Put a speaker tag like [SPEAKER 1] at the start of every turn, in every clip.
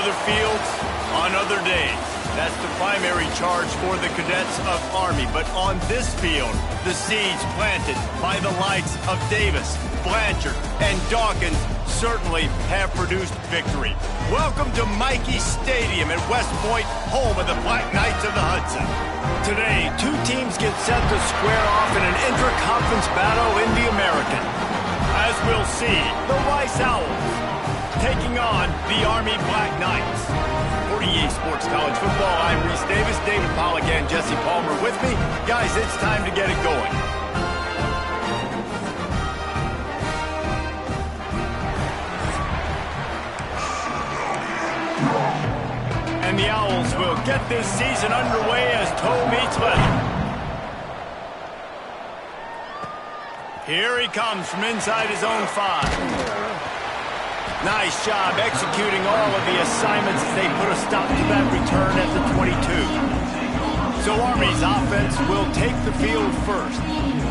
[SPEAKER 1] other fields, on other days. That's the primary charge for the cadets of Army. But on this field, the seeds planted by the likes of Davis, Blanchard, and Dawkins certainly have produced victory. Welcome to Michie Stadium at West Point, home of the Black Knights of the Hudson. Today, two teams get set to square off in an intra-conference battle in the American. As we'll see, the Rice Owls taking on the Army Black Knights. For EA Sports College Football, I'm Reese Davis, David Pollack, and Jesse Palmer with me. Guys, it's time to get it going. And the Owls will get this season underway as toe meets leather. Here he comes from inside his own 5. Nice job executing all of the assignments as they put a stop to that return at the 22. So Army's offense will take the field first.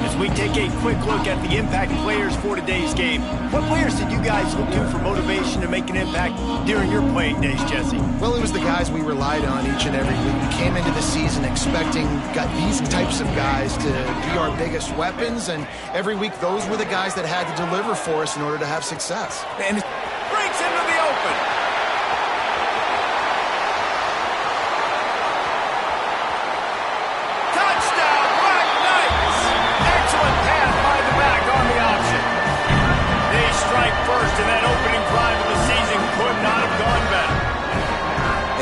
[SPEAKER 1] As we take a quick look at the impact players for today's game, what players did you guys look to for motivation to make an impact during your playing days, Jesse?
[SPEAKER 2] Well, it was the guys we relied on each and every week. We came into the season expecting these types of guys to be our biggest weapons, and every week those were the guys that had to deliver for us in order to have success.
[SPEAKER 1] And breaks into the open. Touchdown, Black Knights! Excellent pass by the back on the option. They strike first, and that opening drive of the season could not have gone better.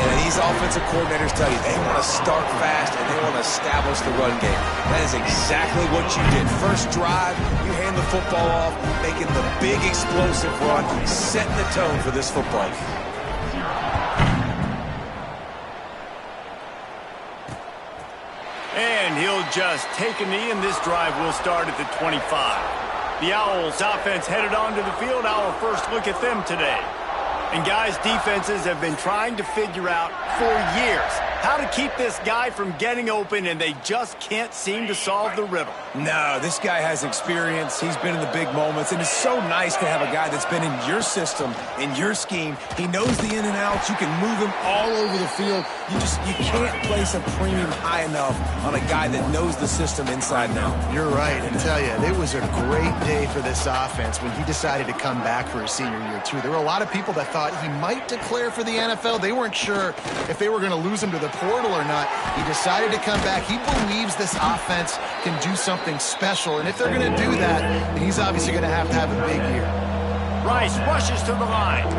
[SPEAKER 3] And these offensive coordinators tell you they want to start fast and they want to establish the run game. That is exactly what you did. First drive, you hand the football off, making the big explosive run, setting the tone for this football game.
[SPEAKER 1] And he'll just take a knee, and this drive will start at the 25. The Owls offense headed onto the field. Our first look at them today. And guys, defenses have been trying to figure out for years how to keep this guy from getting open, and they just can't seem to solve the riddle.
[SPEAKER 3] No, this guy has experience. He's been in the big moments, and it's so nice to have a guy that's been in your system, in your scheme. He knows the in and outs. You can move him all over the field. You can't place a premium high enough on a guy that knows the system inside and out.
[SPEAKER 2] You're right. I tell you, it was a great day for this offense when he decided to come back for his senior year, too. There were a lot of people that thought he might declare for the NFL. They weren't sure if they were going to lose him to the portal or not. He decided to come back. He believes this offense can do something special, and if they're going to do that, then he's obviously going to have a big year.
[SPEAKER 1] Rice rushes to the line.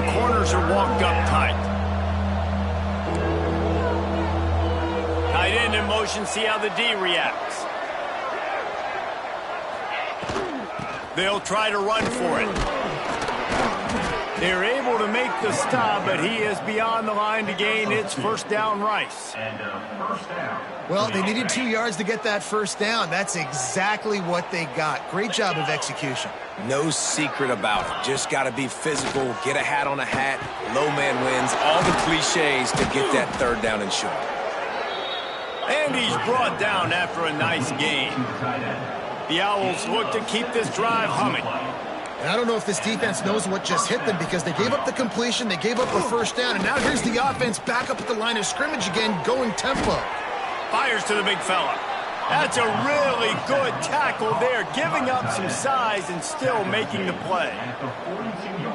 [SPEAKER 1] The corners are walked up tight. Tight end in motion, see how the D reacts. They'll try to run for it. They're able to make the stop, but he is beyond the line to gain. It's first down, Rice.
[SPEAKER 2] Well, they needed 2 yards to get that first down. That's exactly what they got. Great job of execution.
[SPEAKER 3] No secret about it. Just got to be physical, get a hat on a hat, low man wins, all the cliches to get that third down and short.
[SPEAKER 1] And he's brought down after a nice gain. The Owls look to keep this drive humming.
[SPEAKER 2] And I don't know if this defense knows what just hit them because they gave up the completion, they gave up the first down, and now here's the offense back up at the line of scrimmage again, going tempo.
[SPEAKER 1] Fires to the big fella. That's a really good tackle there, giving up some size and still making the play.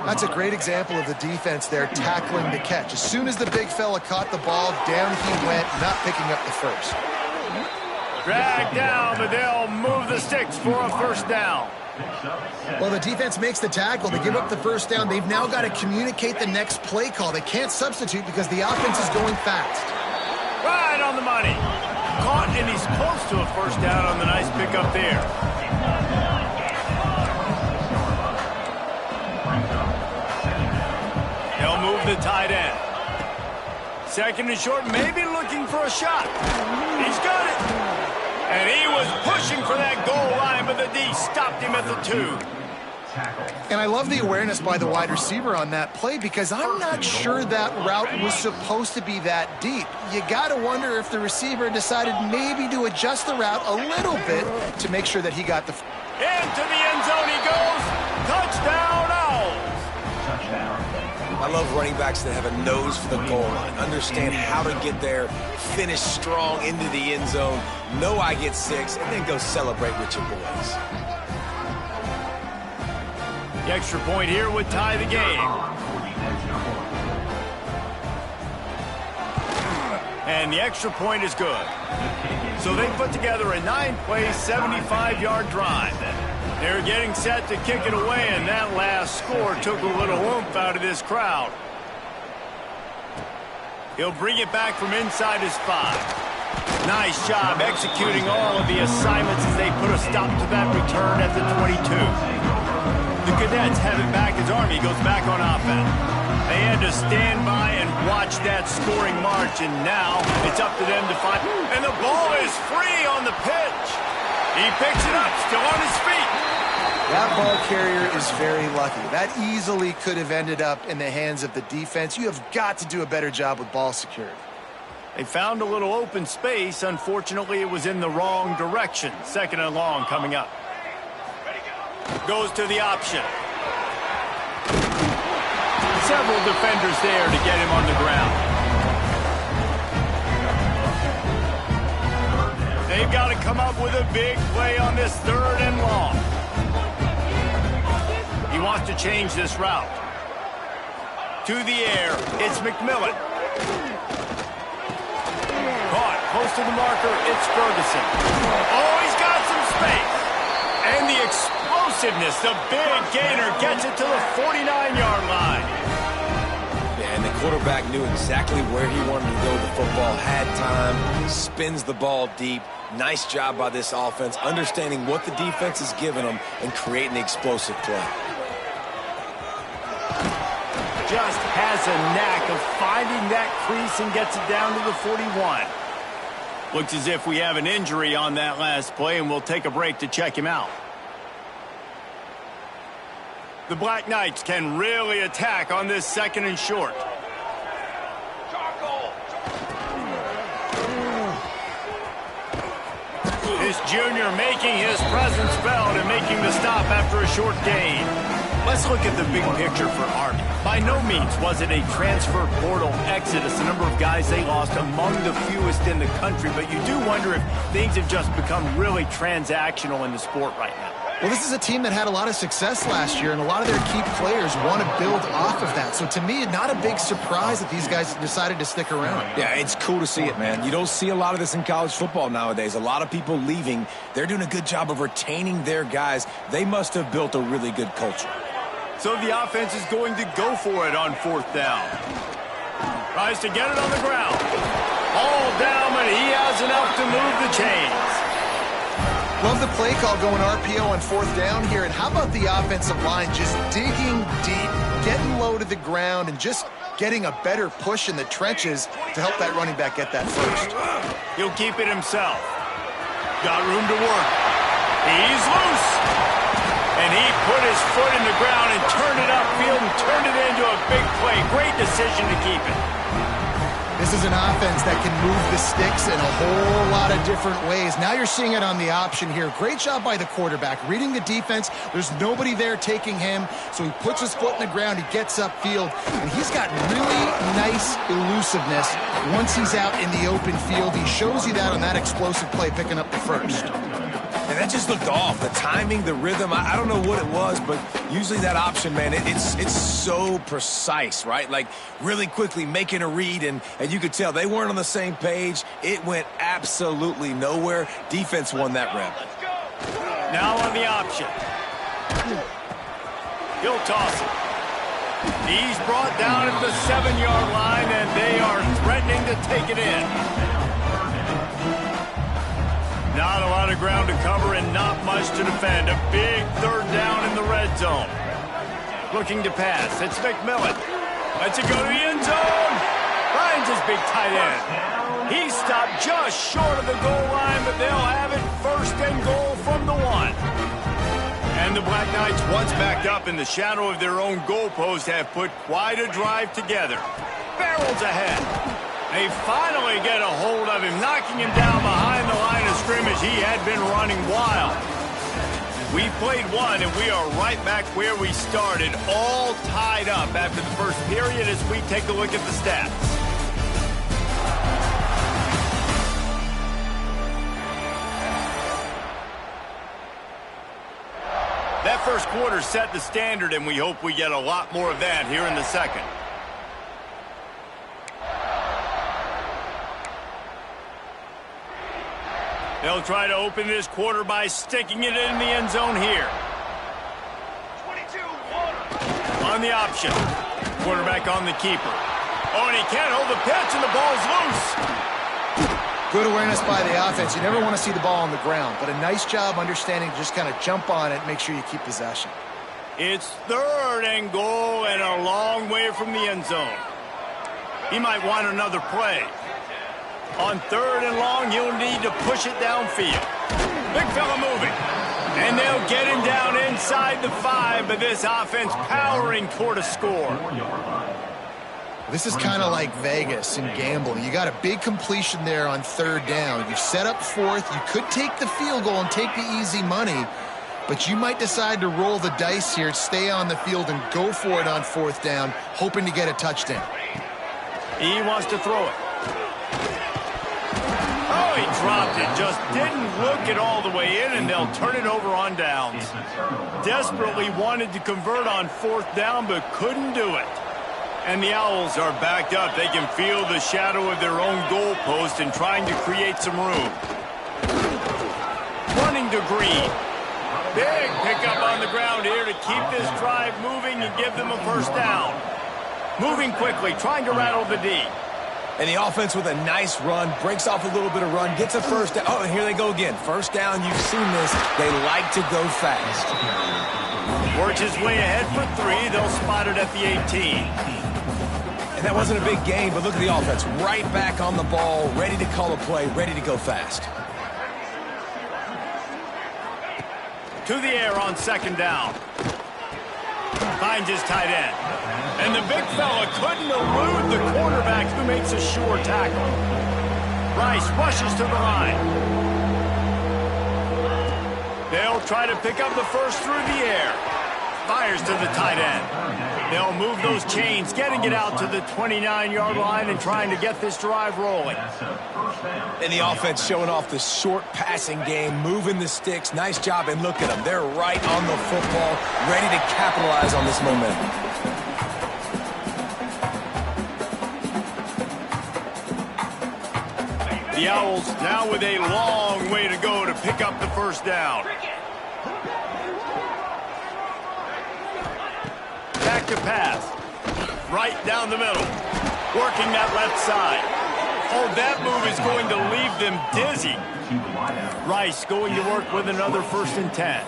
[SPEAKER 2] That's a great example of the defense there tackling the catch. As soon as the big fella caught the ball, down he went, not picking up the first.
[SPEAKER 1] Dragged down, but they'll move the sticks for a first down.
[SPEAKER 2] Well, the defense makes the tackle. They give up the first down. They've now got to communicate the next play call. They can't substitute because the offense is going fast.
[SPEAKER 1] Right on the money. Caught, and he's close to a first down on the nice pickup there. They'll move the tight end. Second and short, maybe looking for a shot. He's got it. And he was pushing for that goal line, but the D stopped him at the 2.
[SPEAKER 2] And I love the awareness by the wide receiver on that play because I'm not sure that route was supposed to be that deep. You got to wonder if the receiver decided maybe to adjust the route a little bit to make sure that he got the...
[SPEAKER 1] Into the end zone he goes. Touchdown, Owls.
[SPEAKER 4] Touchdown.
[SPEAKER 3] I love running backs that have a nose for the goal line, understand how to get there, finish strong into the end zone, know I get 6, and then go celebrate with your boys.
[SPEAKER 1] The extra point here would tie the game. And the extra point is good. So they put together a 9-play, 75-yard drive. They're getting set to kick it away, and that last score took a little oomph out of this crowd. He'll bring it back from inside his 5. Nice job executing all of the assignments as they put a stop to that return at the 22. The Cadets have it back as Army goes back on offense. They had to stand by and watch that scoring march, and now it's up to them to find. And the ball is free on the pitch. He picks it up, still on his feet.
[SPEAKER 2] That ball carrier is very lucky. That easily could have ended up in the hands of the defense. You have got to do a better job with ball security.
[SPEAKER 1] They found a little open space. Unfortunately, it was in the wrong direction. 2nd and long coming up. Goes to the option. Several defenders there to get him on the ground. They've got to come up with a big play on this 3rd and long. He wants to change this route. To the air, it's McMillan. Caught, close to the marker, it's Ferguson. Oh, he's got some space. And the explosiveness, the big gainer gets it to the 49-yard line.
[SPEAKER 3] Yeah, and the quarterback knew exactly where he wanted to go with the football, had time, spins the ball deep. Nice job by this offense, understanding what the defense is giving them and creating the explosive play.
[SPEAKER 1] Just has a knack of finding that crease and gets it down to the 41. Looks as if we have an injury on that last play, and we'll take a break to check him out. The Black Knights can really attack on this 2nd and short. This junior making his presence felt and making the stop after a short gain. Let's look at the big picture for Army. By no means was it a transfer portal exodus, the number of guys they lost among the fewest in the country, but you do wonder if things have just become really transactional in the sport right now.
[SPEAKER 2] Well, this is a team that had a lot of success last year, and a lot of their key players want to build off of that. So to me, not a big surprise that these guys decided to stick around.
[SPEAKER 3] Yeah, it's cool to see it, man. You don't see a lot of this in college football nowadays. A lot of people leaving. They're doing a good job of retaining their guys. They must have built a really good culture.
[SPEAKER 1] So the offense is going to go for it on 4th down. Tries to get it on the ground. All down, but he has enough to move the chains.
[SPEAKER 2] Love the play call going RPO on 4th down here. And how about the offensive line just digging deep, getting low to the ground, and just getting a better push in the trenches to help that running back get that first.
[SPEAKER 1] He'll keep it himself. Got room to work. He's loose. And he put his foot in the ground and turned it upfield and turned it into a big play. Great decision to keep it.
[SPEAKER 2] This is an offense that can move the sticks in a whole lot of different ways. Now you're seeing it on the option here. Great job by the quarterback. Reading the defense. There's nobody there taking him. So he puts his foot in the ground. He gets upfield. And he's got really nice elusiveness once he's out in the open field. He shows you that on that explosive play, picking up the first.
[SPEAKER 3] And that just looked off. The timing, the rhythm, I don't know what it was, but usually that option, man, it's so precise, right? Like really quickly making a read, and you could tell they weren't on the same page. It went absolutely nowhere. Defense won that rep.
[SPEAKER 1] Now on the option. He'll toss it. He's brought down at the 7-yard line, and they are threatening to take it in. Not a lot of ground to cover and not much to defend. A big 3rd down in the red zone. Looking to pass. It's McMillan. Lets it go to the end zone. Finds his big tight end. He stopped just short of the goal line, but they'll have it 1st and goal from the 1. And the Black Knights, once backed up in the shadow of their own goalpost, have put quite a drive together. Barrels ahead. They finally get a hold of him, knocking him down behind the line of scrimmage. He had been running wild. We played one, and we are right back where we started, all tied up after the first period as we take a look at the stats. That first quarter set the standard, and we hope we get a lot more of that here in the second. They'll try to open this quarter by sticking it in the end zone here.
[SPEAKER 4] 22,
[SPEAKER 1] on the option. Quarterback on the keeper. Oh, and he can't hold the pitch, and the ball's loose.
[SPEAKER 2] Good awareness by the offense. You never want to see the ball on the ground, but a nice job understanding to just kind of jump on it and make sure you keep possession.
[SPEAKER 1] It's 3rd and goal and a long way from the end zone. He might want another play. On 3rd and long, he'll need to push it downfield. Big fella moving. And they'll get him down inside the 5, but this offense powering toward a score.
[SPEAKER 2] This is kind of like Vegas in gambling. You got a big completion there on 3rd down. You've set up 4th. You could take the field goal and take the easy money, but you might decide to roll the dice here, stay on the field, and go for it on 4th down, hoping to get a touchdown.
[SPEAKER 1] He wants to throw it. Oh, he dropped it. Just didn't look it all the way in, and they'll turn it over on downs. Desperately wanted to convert on 4th down, but couldn't do it. And the Owls are backed up. They can feel the shadow of their own goalpost and trying to create some room. Running to Green. Big pickup on the ground here to keep this drive moving and give them a first down. Moving quickly, trying to rattle the D.
[SPEAKER 3] And the offense with a nice run, breaks off a little bit of run, gets a first down. Oh, and here they go again. First down, you've seen this. They like to go fast.
[SPEAKER 1] Works his way ahead for 3. They'll spot it at the 18.
[SPEAKER 3] And that wasn't a big gain, but look at the offense. Right back on the ball, ready to call a play, ready to go fast.
[SPEAKER 1] To the air on 2nd down. Finds his tight end. And the big fella couldn't elude the quarterback who makes a sure tackle. Rice rushes to the line. They'll try to pick up the first through the air. Fires to the tight end. They'll move those chains, getting it out to the 29-yard line and trying to get this drive rolling.
[SPEAKER 3] And the offense showing off the short passing game, moving the sticks. Nice job, and look at them. They're right on the football, ready to capitalize on this momentum.
[SPEAKER 1] The Owls now with a long way to go to pick up the first down. Back to pass. Right down the middle. Working that left side. Oh, that move is going to leave them dizzy. Rice going to work with another 1st and 10.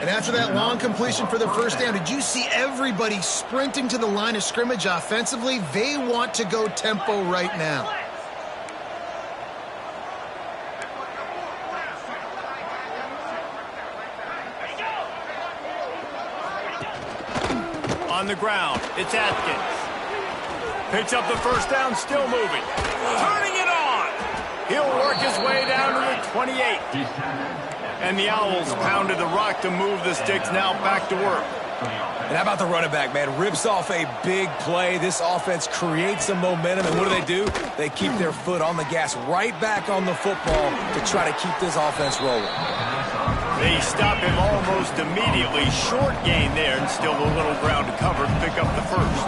[SPEAKER 2] And after that long completion for the first down, did you see everybody sprinting to the line of scrimmage offensively? They want to go tempo right now.
[SPEAKER 1] On the ground, it's Atkins. Picks up the first down, still moving. Turning it on. He'll work his way down to the 28. And the Owls pounded the rock to move the sticks, now back to work.
[SPEAKER 3] And how about the running back, man? Rips off a big play. This offense creates some momentum, and what do? They keep their foot on the gas, right back on the football to try to keep this offense rolling.
[SPEAKER 1] They stop him almost immediately. Short gain there, and still a little ground to cover to pick up the first.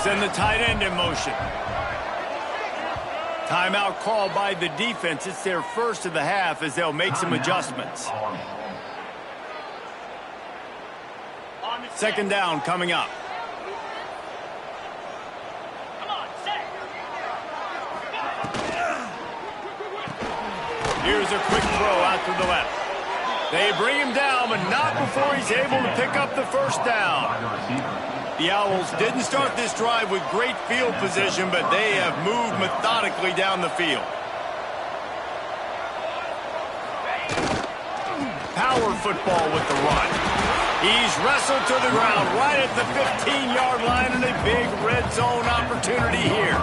[SPEAKER 1] Send the tight end in motion. Timeout called by the defense. It's their first of the half as they'll make some adjustments. 2nd down coming up. Here's a quick throw out to the left. They bring him down, but not before he's able to pick up the first down. The Owls didn't start this drive with great field position, but they have moved methodically down the field. Power football with the run. He's wrestled to the ground right at the 15-yard line, and a big red zone opportunity here.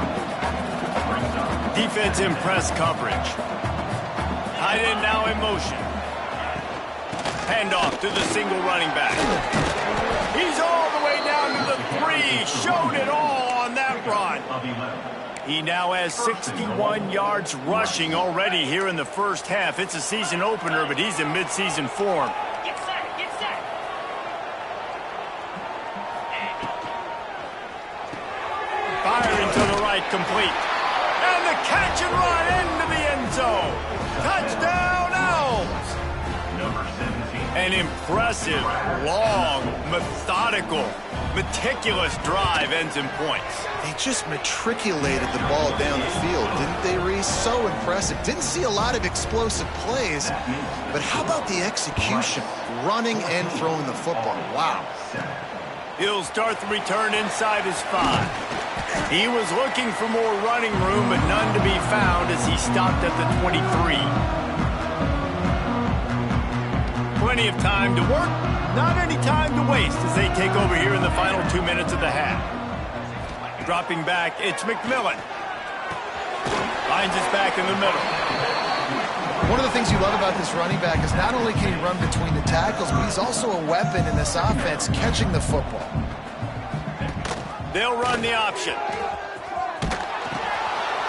[SPEAKER 1] Defense in press coverage. Tight end now in motion. Handoff to the single running back. He's all the way down to the 3. Showed it all on that run. He now has 61 yards rushing already here in the first half. It's a season opener, but he's in midseason form.
[SPEAKER 4] Get set, get set.
[SPEAKER 1] Firing to the right, complete. And the catch and run into the end zone. Touchdown, Owls. An impressive, long, methodical, meticulous drive ends in points.
[SPEAKER 2] They just matriculated the ball down the field, didn't they, Reese? So impressive. Didn't see a lot of explosive plays, but how about the execution? Running and throwing the football. Wow.
[SPEAKER 1] He'll start the return inside his 5. He was looking for more running room, but none to be found as he stopped at the 23. Plenty of time to work, not any time to waste as they take over here in the final 2 minutes of the half. Dropping back, it's McMillan. Finds his back in the middle.
[SPEAKER 2] One of the things you love about this running back is not only can he run between the tackles, but he's also a weapon in this offense, catching the football.
[SPEAKER 1] They'll run the option.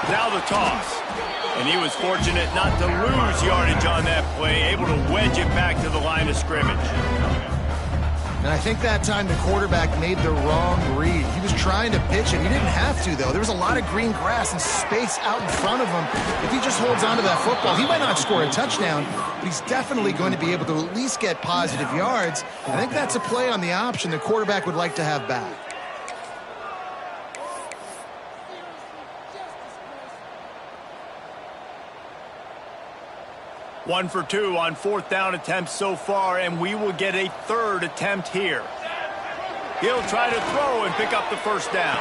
[SPEAKER 1] Now the toss. And he was fortunate not to lose yardage on that play, able to wedge it back to the line of scrimmage.
[SPEAKER 2] And I think that time the quarterback made the wrong read. He was trying to pitch it. He didn't have to, though. There was a lot of green grass and space out in front of him. If he just holds on to that football, he might not score a touchdown, but he's definitely going to be able to at least get positive yards. I think that's a play on the option the quarterback would like to have back.
[SPEAKER 1] One for 2 on 4th down attempts so far, and we will get a 3rd attempt here. He'll try to throw and pick up the first down.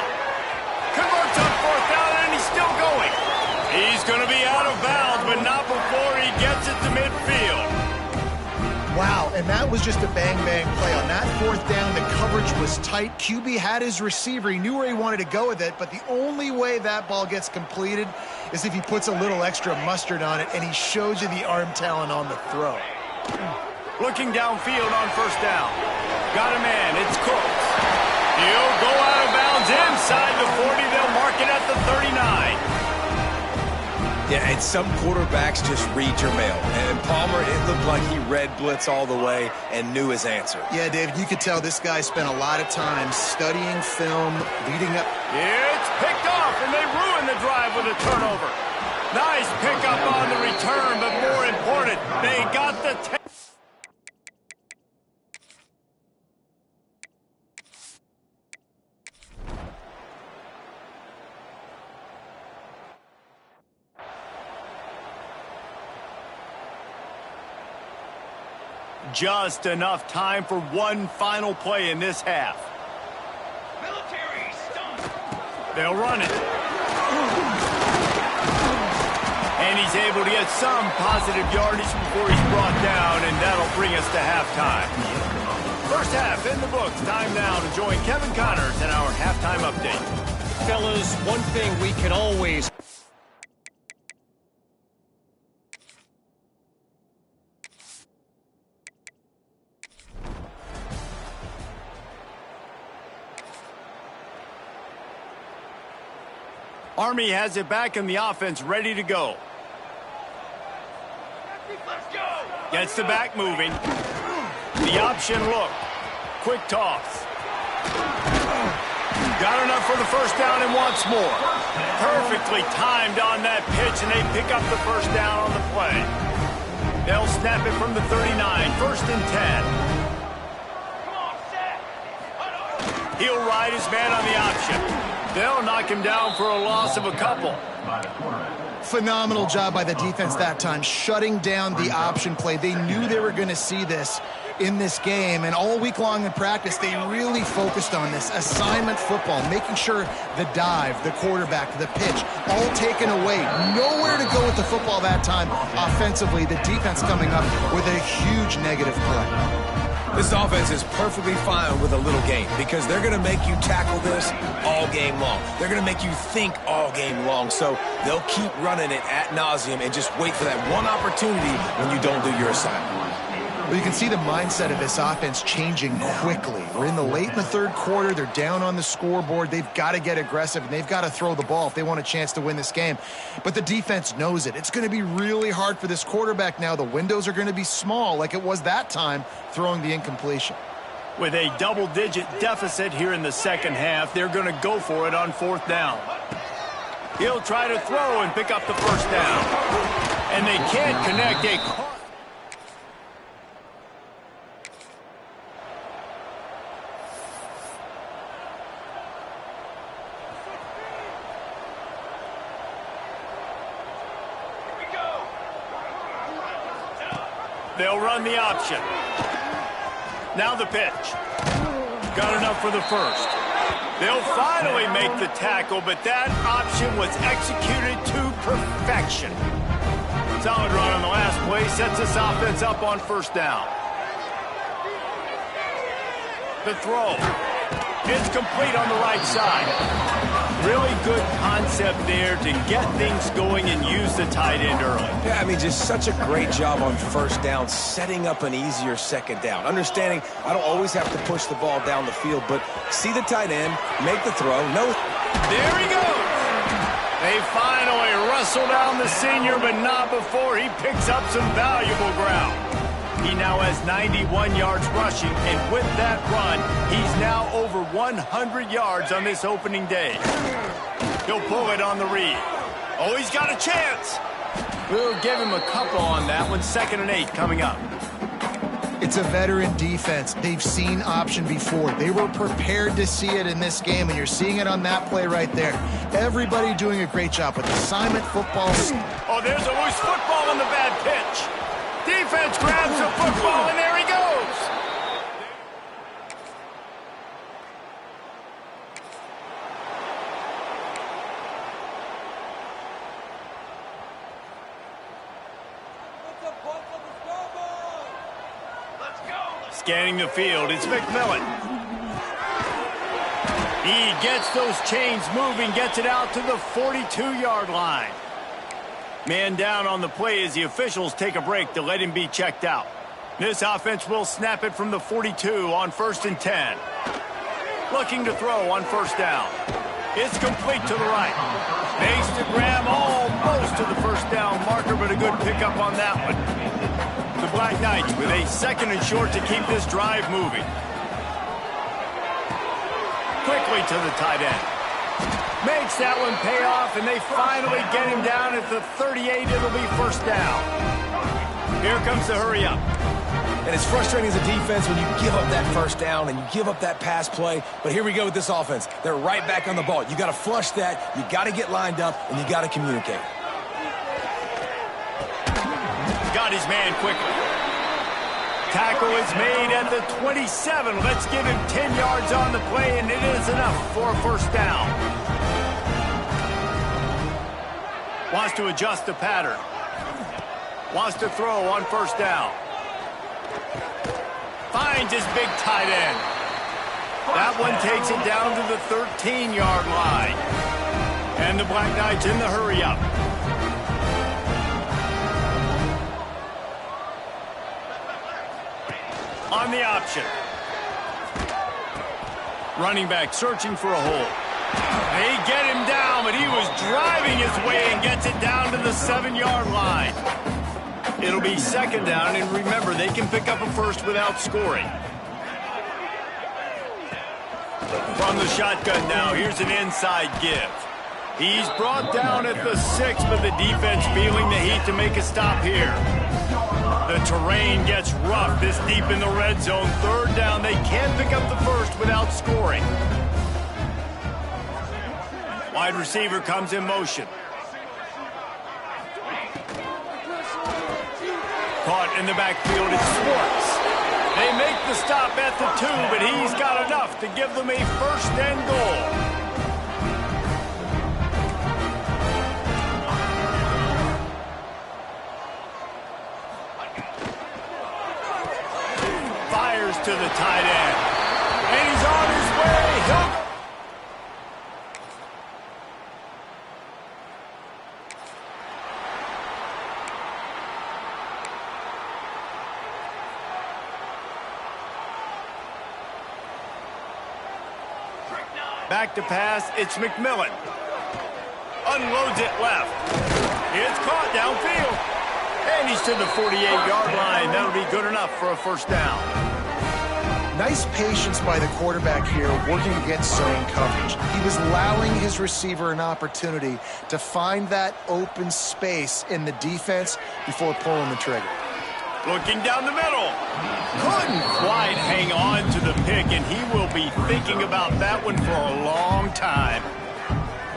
[SPEAKER 1] Converts on 4th down, and he's still going. He's going to be out of bounds, but not before he gets it to midfield.
[SPEAKER 2] Wow, and that was just a bang-bang play. On that 4th down, the coverage was tight. QB had his receiver. He knew where he wanted to go with it, but the only way that ball gets completed is if he puts a little extra mustard on it, and he shows you the arm talent on the throw.
[SPEAKER 1] Looking downfield on 1st down. Got a man, it's Cooks. He'll go out of bounds inside the 40. They'll mark it at the 39.
[SPEAKER 3] Yeah, and some quarterbacks just read your mail. And Palmer, it looked like he read blitz all the way and knew his answer.
[SPEAKER 2] Yeah, David, you could tell this guy spent a lot of time studying film, leading up.
[SPEAKER 1] It's picked off, and they ruin the drive with a turnover. Nice pickup on the return, but more important, they got the just enough time for one final play in this half.
[SPEAKER 4] Military stunt.
[SPEAKER 1] They'll run it. And he's able to get some positive yardage before he's brought down, and that'll bring us to halftime. First half in the books. Time now to join Kevin Connors in our halftime update.
[SPEAKER 5] Fellas, one thing we can always...
[SPEAKER 1] Army has it back in the offense, ready to go.
[SPEAKER 4] Let's go.
[SPEAKER 1] Gets the back moving. The option look. Quick toss. Got enough for the first down and wants more. Perfectly timed on that pitch, and they pick up the first down on the play. They'll snap it from the 39, 1st and 10.
[SPEAKER 4] Come on, set.
[SPEAKER 1] He'll ride his man on the option. They'll knock him down for a loss of a couple.
[SPEAKER 2] Phenomenal job by the defense that time, shutting down the option play. They knew they were going to see this in this game, and all week long in practice, they really focused on this assignment football, making sure the dive, the quarterback, the pitch, all taken away. Nowhere to go with the football that time offensively. The defense coming up with a huge negative play.
[SPEAKER 3] This offense is perfectly fine with a little game because they're going to make you tackle this all game long. They're going to make you think all game long. So they'll keep running it ad nauseum and just wait for that one opportunity when you don't do your assignment.
[SPEAKER 2] Well, you can see the mindset of this offense changing quickly. We're in the third quarter. They're down on the scoreboard. They've got to get aggressive, and they've got to throw the ball if they want a chance to win this game. But the defense knows it. It's going to be really hard for this quarterback now. The windows are going to be small like it was that time throwing the incompletion.
[SPEAKER 1] With a double-digit deficit here in the second half, they're going to go for it on fourth down. He'll try to throw and pick up the first down. And they can't connect a... They'll run the option. Now the pitch. Got enough for the first. They'll finally make the tackle, but that option was executed to perfection. Solid run on the last play. Sets this offense up on first down. The throw. It's complete on the right side. Really good concept there to get things going and use the tight end early.
[SPEAKER 3] Yeah, I mean, just such a great job on first down, setting up an easier second down. Understanding I don't always have to push the ball down the field, but see the tight end, make the throw. No.
[SPEAKER 1] There he goes. They finally wrestle down the senior, but not before he picks up some valuable ground. He now has 91 yards rushing, and with that run, he's now over 100 yards on this opening day. He'll pull it on the read. Oh, he's got a chance. We'll give him a couple on that one. 2nd and 8 coming up.
[SPEAKER 2] It's a veteran defense. They've seen option before. They were prepared to see it in this game, and you're seeing it on that play right there. Everybody doing a great job with assignment football.
[SPEAKER 1] Oh, there's a loose football on the bad pitch. Defense grabs the football, and there he goes.
[SPEAKER 4] Let's go.
[SPEAKER 1] Scanning the field, it's McMillan. He gets those chains moving, gets it out to the 42-yard line. Man down on the play as the officials take a break to let him be checked out. This offense will snap it from the 42 on 1st and 10. Looking to throw on first down. It's complete to the right. Makes the grab almost to the first down marker, but a good pickup on that one. The Black Knights with a 2nd and short to keep this drive moving. Quickly to the tight end. Makes that one pay off, and they finally get him down at the 38. It'll be first down. Here comes the hurry up.
[SPEAKER 3] And it's frustrating as a defense when you give up that first down and you give up that pass play. But here we go with this offense. They're right back on the ball. You got to flush that. You got to get lined up, and you got to communicate.
[SPEAKER 1] Got his man quickly. Tackle is made at the 27. Let's give him 10 yards on the play, and it is enough for a first down. Wants to adjust the pattern. Wants to throw on first down. Finds his big tight end. That one takes it down to the 13-yard line. And the Black Knights in the hurry up. On the option. Running back searching for a hole. They get him down, but he was driving his way and gets it down to the 7-yard line. It'll be 2nd down, and remember, they can pick up a first without scoring. From the shotgun now, here's an inside give. He's brought down at the 6, but the defense feeling the heat to make a stop here. The terrain gets rough this deep in the red zone. 3rd down, they can't pick up the first without scoring. Wide receiver comes in motion. Caught in the backfield, it's Schwartz. They make the stop at the 2, but he's got enough to give them a 1st and goal. to the tight end. And he's on his way. He'll... Back to pass, it's McMillan. Unloads it left. It's caught downfield. And he's to the 48-yard line. That'll be good enough for a first down.
[SPEAKER 2] Nice patience by the quarterback here, working against zone coverage. He was allowing his receiver an opportunity to find that open space in the defense before pulling the trigger.
[SPEAKER 1] Looking down the middle. Couldn't quite hang on to the pick, and he will be thinking about that one for a long time.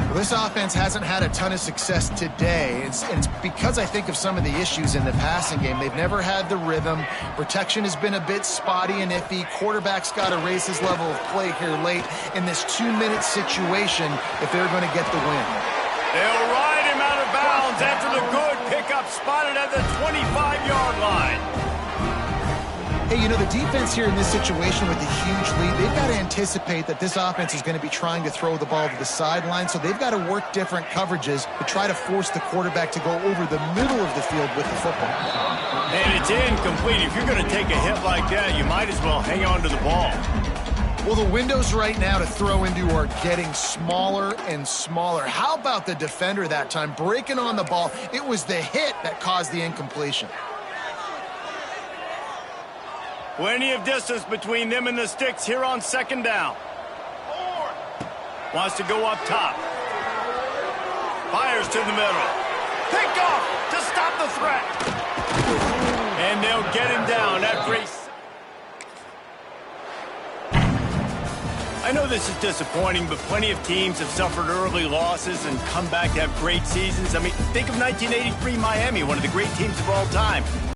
[SPEAKER 2] Well, this offense hasn't had a ton of success today. It's because I think of some of the issues in the passing game. They've never had the rhythm. Protection has been a bit spotty and iffy. Quarterback's got to raise his level of play here late in this 2-minute situation if they're going to get the win.
[SPEAKER 1] They'll ride him out of bounds after the good pickup spotted at the 25-yard line.
[SPEAKER 2] Hey, you know, the defense here in this situation with the huge lead, they've got to anticipate that this offense is going to be trying to throw the ball to the sideline, so they've got to work different coverages to try to force the quarterback to go over the middle of the field with the football.
[SPEAKER 1] And it's incomplete. If you're going to take a hit like that, you might as well hang on to the ball.
[SPEAKER 2] Well, the windows right now to throw into are getting smaller and smaller. How about the defender that time breaking on the ball? It was the hit that caused the incompletion.
[SPEAKER 1] Plenty of distance between them and the sticks here on second down. Wants to go up top. Fires to the middle. Picked off to stop the threat. And they'll get him down after a... I know this is disappointing, but plenty of teams have suffered early losses and come back to have great seasons. I mean, think of 1983 Miami, one of the great teams of all time.